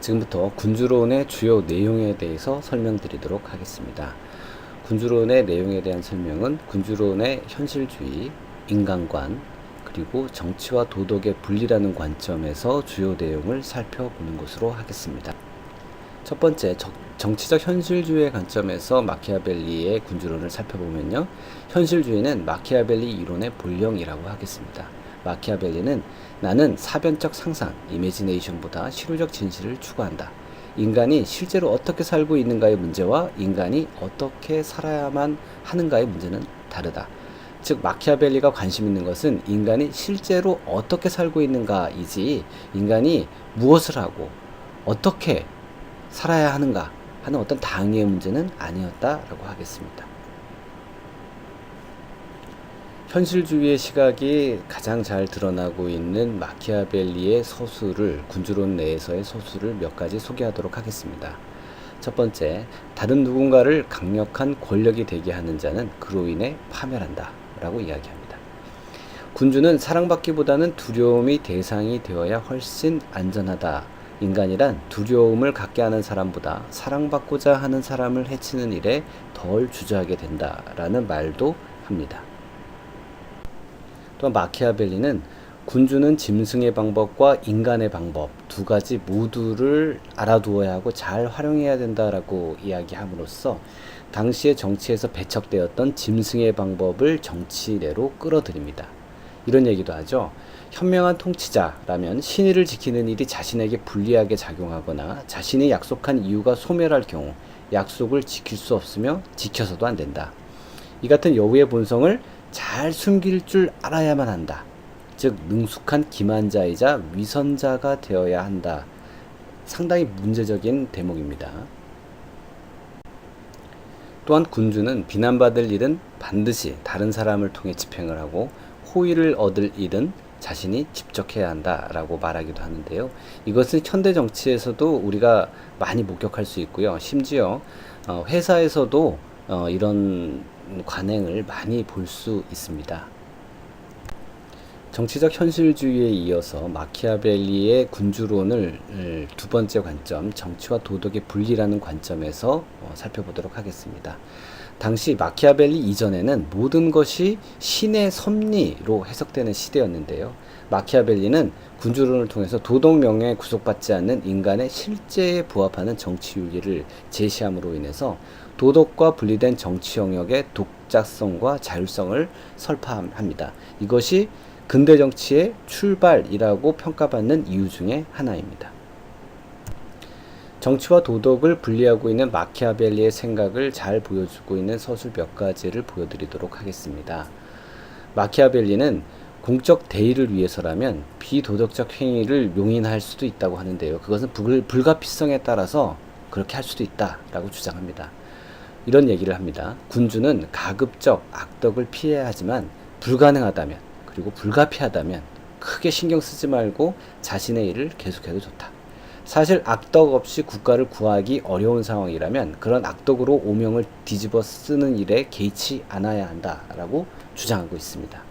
지금부터 군주론의 주요 내용에 대해서 설명드리도록 하겠습니다. 군주론의 내용에 대한 설명은 군주론의 현실주의, 인간관, 그리고 정치와 도덕의 분리라는 관점에서 주요 내용을 살펴보는 것으로 하겠습니다. 첫 번째, 정치적 현실주의의 관점에서 마키아벨리의 군주론을 살펴보면요. 현실주의는 마키아벨리 이론의 본령이라고 하겠습니다. 마키아벨리는 나는 사변적 상상, 이미지네이션보다 실효적 진실을 추구한다. 인간이 실제로 어떻게 살고 있는가의 문제와 인간이 어떻게 살아야만 하는가의 문제는 다르다. 즉 마키아벨리가 관심 있는 것은 인간이 실제로 어떻게 살고 있는가이지 인간이 무엇을 하고 어떻게 살아야 하는가 하는 어떤 당위의 문제는 아니었다라고 하겠습니다. 현실주의의 시각이 가장 잘 드러나고 있는 마키아벨리의 서술을 군주론 내에서의 서술을 몇 가지 소개하도록 하겠습니다. 첫 번째, 다른 누군가를 강력한 권력이 되게 하는 자는 그로 인해 파멸한다 라고 이야기합니다. 군주는 사랑받기보다는 두려움이 대상이 되어야 훨씬 안전하다. 인간이란 두려움을 갖게 하는 사람보다 사랑받고자 하는 사람을 해치는 일에 덜 주저하게 된다라는 말도 합니다. 또한 마키아벨리는 군주는 짐승의 방법과 인간의 방법 두 가지 모두를 알아두어야 하고 잘 활용해야 된다라고 이야기함으로써 당시의 정치에서 배척되었던 짐승의 방법을 정치내로 끌어들입니다. 이런 얘기도 하죠. 현명한 통치자라면 신의를 지키는 일이 자신에게 불리하게 작용하거나 자신이 약속한 이유가 소멸할 경우 약속을 지킬 수 없으며 지켜서도 안 된다. 이 같은 여우의 본성을 잘 숨길 줄 알아야만 한다. 즉 능숙한 기만자이자 위선자가 되어야 한다. 상당히 문제적인 대목입니다. 또한 군주는 비난받을 일은 반드시 다른 사람을 통해 집행을 하고 호의를 얻을 일은 자신이 직접 해야 한다라고 말하기도 하는데요. 이것은 현대 정치에서도 우리가 많이 목격할 수 있고요. 심지어 회사에서도 이런 관행을 많이 볼 수 있습니다. 정치적 현실주의에 이어서 마키아벨리의 군주론을 두 번째 관점, 정치와 도덕의 분리라는 관점에서 살펴보도록 하겠습니다. 당시 마키아벨리 이전에는 모든 것이 신의 섭리로 해석되는 시대였는데요. 마키아벨리는 군주론을 통해서 도덕 명령에 구속받지 않는 인간의 실제에 부합하는 정치 윤리를 제시함으로 인해서 도덕과 분리된 정치 영역의 독자성과 자율성을 설파합니다. 이것이 근대 정치의 출발이라고 평가받는 이유 중에 하나입니다. 정치와 도덕을 분리하고 있는 마키아벨리의 생각을 잘 보여주고 있는 서술 몇 가지를 보여드리도록 하겠습니다. 마키아벨리는 공적 대의를 위해서라면 비도덕적 행위를 용인할 수도 있다고 하는데요. 그것은 불가피성에 따라서 그렇게 할 수도 있다라고 주장합니다. 이런 얘기를 합니다. 군주는 가급적 악덕을 피해야 하지만 불가능하다면 그리고 불가피하다면 크게 신경 쓰지 말고 자신의 일을 계속해도 좋다. 사실 악덕 없이 국가를 구하기 어려운 상황이라면 그런 악덕으로 오명을 뒤집어 쓰는 일에 개의치 않아야 한다라고 주장하고 있습니다.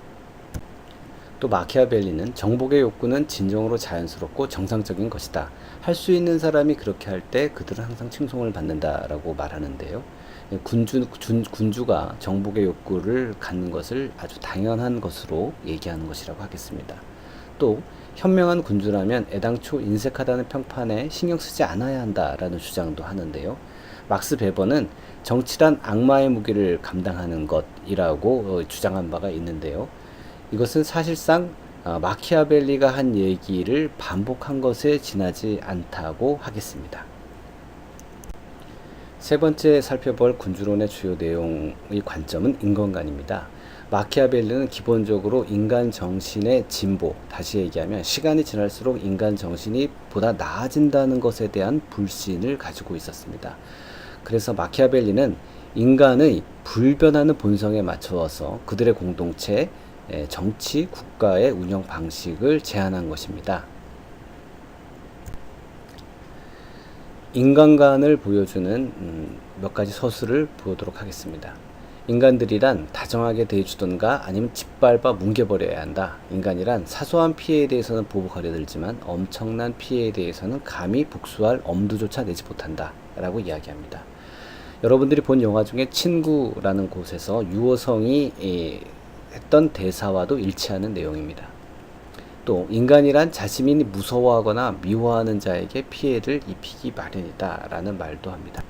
또 마키아벨리는 정복의 욕구는 진정으로 자연스럽고 정상적인 것이다. 할 수 있는 사람이 그렇게 할 때 그들은 항상 칭송을 받는다라고 말하는데요. 군주가 정복의 욕구를 갖는 것을 아주 당연한 것으로 얘기하는 것이라고 하겠습니다. 또 현명한 군주라면 애당초 인색하다는 평판에 신경 쓰지 않아야 한다라는 주장도 하는데요. 막스 베버는 정치란 악마의 무게를 감당하는 것이라고 주장한 바가 있는데요. 이것은 사실상 마키아벨리가 한 얘기를 반복한 것에 지나지 않다고 하겠습니다. 세 번째 살펴볼 군주론의 주요 내용의 관점은 인간관입니다. 마키아벨리는 기본적으로 인간 정신의 진보, 다시 얘기하면 시간이 지날수록 인간 정신이 보다 나아진다는 것에 대한 불신을 가지고 있었습니다. 그래서 마키아벨리는 인간의 불변하는 본성에 맞춰서 그들의 공동체, 정치, 국가의 운영 방식을 제안한 것입니다. 인간관을 보여주는 몇 가지 서술을 보도록 하겠습니다. 인간들이란 다정하게 대해주던가 아니면 짓밟아 뭉개버려야 한다. 인간이란 사소한 피해에 대해서는 보복하려 들지만 엄청난 피해에 대해서는 감히 복수할 엄두조차 내지 못한다 라고 이야기합니다. 여러분들이 본 영화 중에 친구라는 곳에서 유호성이 했던 대사와도 일치하는 내용입니다. 또 인간이란 자신이 무서워하거나 미워하는 자에게 피해를 입히기 마련이다 라는 말도 합니다.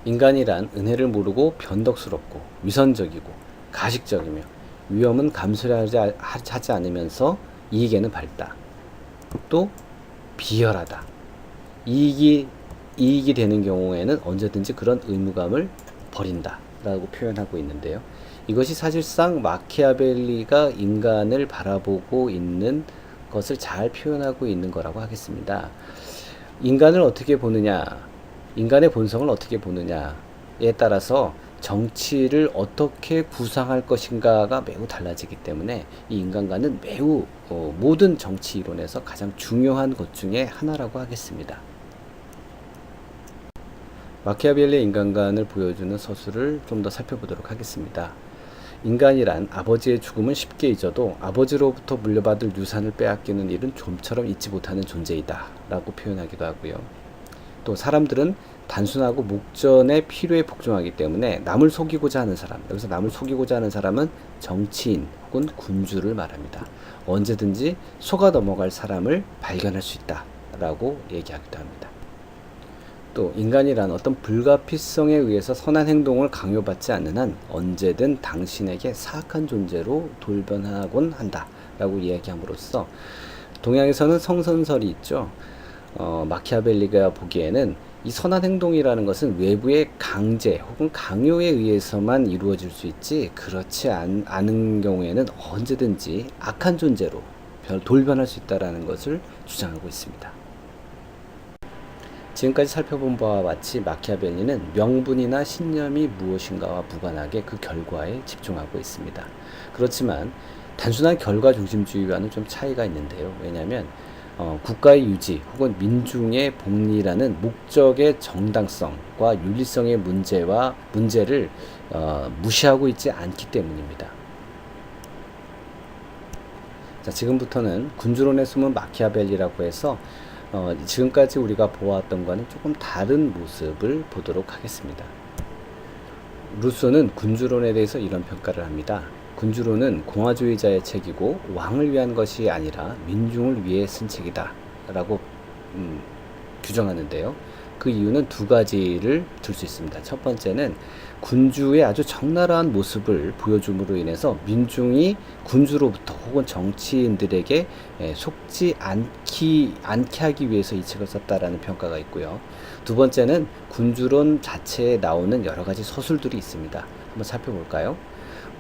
인간이란 은혜를 모르고 변덕스럽고 위선적이고 가식적이며 위험은 감수하지 않으면서 이익에는 밝다. 또 비열하다. 이익이 되는 경우에는 언제든지 그런 의무감을 버린다 라고 표현하고 있는데요. 이것이 사실상 마키아벨리가 인간을 바라보고 있는 것을 잘 표현하고 있는 거라고 하겠습니다. 인간을 어떻게 보느냐, 인간의 본성을 어떻게 보느냐에 따라서 정치를 어떻게 구상할 것인가가 매우 달라지기 때문에 이 인간관은 매우 모든 정치 이론에서 가장 중요한 것 중에 하나라고 하겠습니다. 마키아벨리의 인간관을 보여주는 서술을 좀 더 살펴보도록 하겠습니다. 인간이란 아버지의 죽음은 쉽게 잊어도 아버지로부터 물려받을 유산을 빼앗기는 일은 좀처럼 잊지 못하는 존재이다 라고 표현하기도 하고요. 또 사람들은 단순하고 목전의 필요에 복종하기 때문에 남을 속이고자 하는 사람, 여기서 남을 속이고자 하는 사람은 정치인 혹은 군주를 말합니다. 언제든지 속아 넘어갈 사람을 발견할 수 있다 라고 얘기하기도 합니다. 또 인간이란 어떤 불가피성에 의해서 선한 행동을 강요받지 않는 한 언제든 당신에게 사악한 존재로 돌변하곤 한다 라고 이야기함으로써 동양에서는 성선설이 있죠. 마키아벨리가 보기에는 이 선한 행동이라는 것은 외부의 강제 혹은 강요에 의해서만 이루어질 수 있지 그렇지 않은 경우에는 언제든지 악한 존재로 돌변할 수 있다는 것을 주장하고 있습니다. 지금까지 살펴본 바와 같이 마키아벨리는 명분이나 신념이 무엇인가와 무관하게 그 결과에 집중하고 있습니다. 그렇지만 단순한 결과 중심주의와는 좀 차이가 있는데요. 왜냐하면 국가의 유지 혹은 민중의 복리라는 목적의 정당성과 윤리성의 문제를 무시하고 있지 않기 때문입니다. 자, 지금부터는 군주론에 숨은 마키아벨리라고 해서 지금까지 우리가 보았던 것과는 조금 다른 모습을 보도록 하겠습니다. 루소는 군주론에 대해서 이런 평가를 합니다. 군주론은 공화주의자의 책이고 왕을 위한 것이 아니라 민중을 위해 쓴 책이다 라고 규정하는데요. 그 이유는 두 가지를 들 수 있습니다. 첫 번째는 군주의 아주 적나라한 모습을 보여줌으로 인해서 민중이 군주로부터 혹은 정치인들에게 속지 않게 하기 위해서 이 책을 썼다라는 평가가 있고요. 두 번째는 군주론 자체에 나오는 여러 가지 서술들이 있습니다. 한번 살펴볼까요?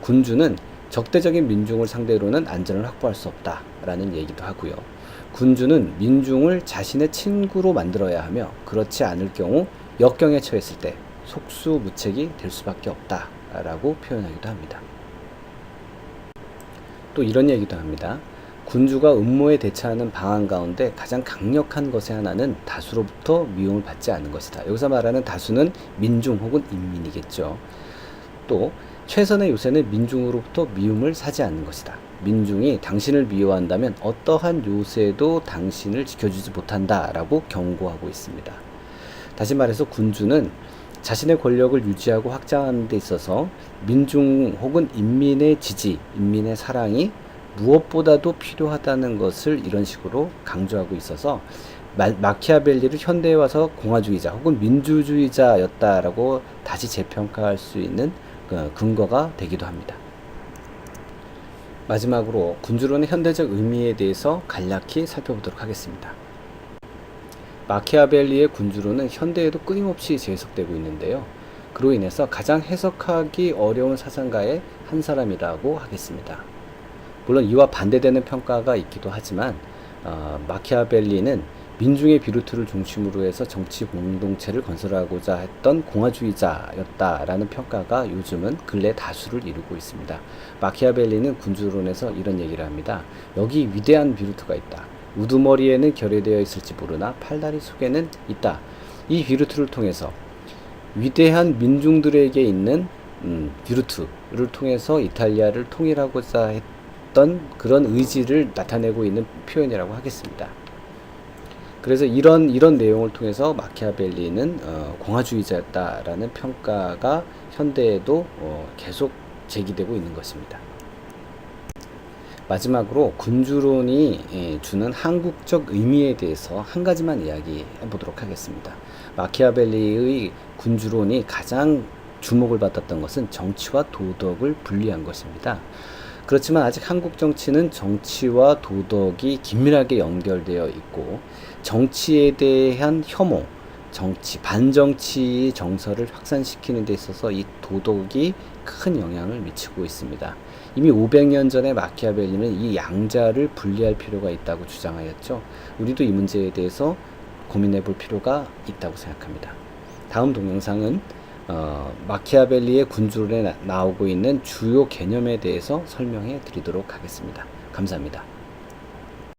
군주는 적대적인 민중을 상대로는 안전을 확보할 수 없다라는 얘기도 하고요. 군주는 민중을 자신의 친구로 만들어야 하며 그렇지 않을 경우 역경에 처했을 때 속수무책이 될 수밖에 없다라고 표현하기도 합니다. 또 이런 얘기도 합니다. 군주가 음모에 대처하는 방안 가운데 가장 강력한 것의 하나는 다수로부터 미움을 받지 않는 것이다. 여기서 말하는 다수는 민중 혹은 인민이겠죠. 또 최선의 요새는 민중으로부터 미움을 사지 않는 것이다. 민중이 당신을 미워한다면 어떠한 요새도 당신을 지켜주지 못한다 라고 경고하고 있습니다. 다시 말해서 군주는 자신의 권력을 유지하고 확장하는 데 있어서 민중 혹은 인민의 지지, 인민의 사랑이 무엇보다도 필요하다는 것을 이런 식으로 강조하고 있어서 마키아벨리를 현대에 와서 공화주의자 혹은 민주주의자였다라고 다시 재평가할 수 있는 근거가 되기도 합니다. 마지막으로 군주론의 현대적 의미에 대해서 간략히 살펴보도록 하겠습니다. 마키아벨리의 군주론은 현대에도 끊임없이 재해석되고 있는데요. 그로 인해서 가장 해석하기 어려운 사상가의 한 사람이라고 하겠습니다. 물론 이와 반대되는 평가가 있기도 하지만 마키아벨리는 민중의 비루트를 중심으로 해서 정치 공동체를 건설하고자 했던 공화주의자였다라는 평가가 요즘은 근래 다수를 이루고 있습니다. 마키아벨리는 군주론에서 이런 얘기를 합니다. 여기 위대한 비루트가 있다. 우두머리에는 결여되어 있을지 모르나 팔다리 속에는 있다. 이 비루트를 통해서 위대한 민중들에게 있는 비루트를 통해서 이탈리아를 통일하고자 했던 그런 의지를 나타내고 있는 표현이라고 하겠습니다. 그래서 이런 내용을 통해서 마키아벨리는 공화주의자였다라는 평가가 현대에도 계속 제기되고 있는 것입니다. 마지막으로 군주론이 주는 한국적 의미에 대해서 한 가지만 이야기해 보도록 하겠습니다. 마키아벨리의 군주론이 가장 주목을 받았던 것은 정치와 도덕을 분리한 것입니다. 그렇지만 아직 한국 정치는 정치와 도덕이 긴밀하게 연결되어 있고 정치에 대한 혐오, 반정치 정서를 확산시키는 데 있어서 이 도덕이 큰 영향을 미치고 있습니다. 이미 500년 전에 마키아벨리는 이 양자를 분리할 필요가 있다고 주장하였죠. 우리도 이 문제에 대해서 고민해 볼 필요가 있다고 생각합니다. 다음 동영상은 마키아벨리의 군주론에 나오고 있는 주요 개념에 대해서 설명해 드리도록 하겠습니다. 감사합니다.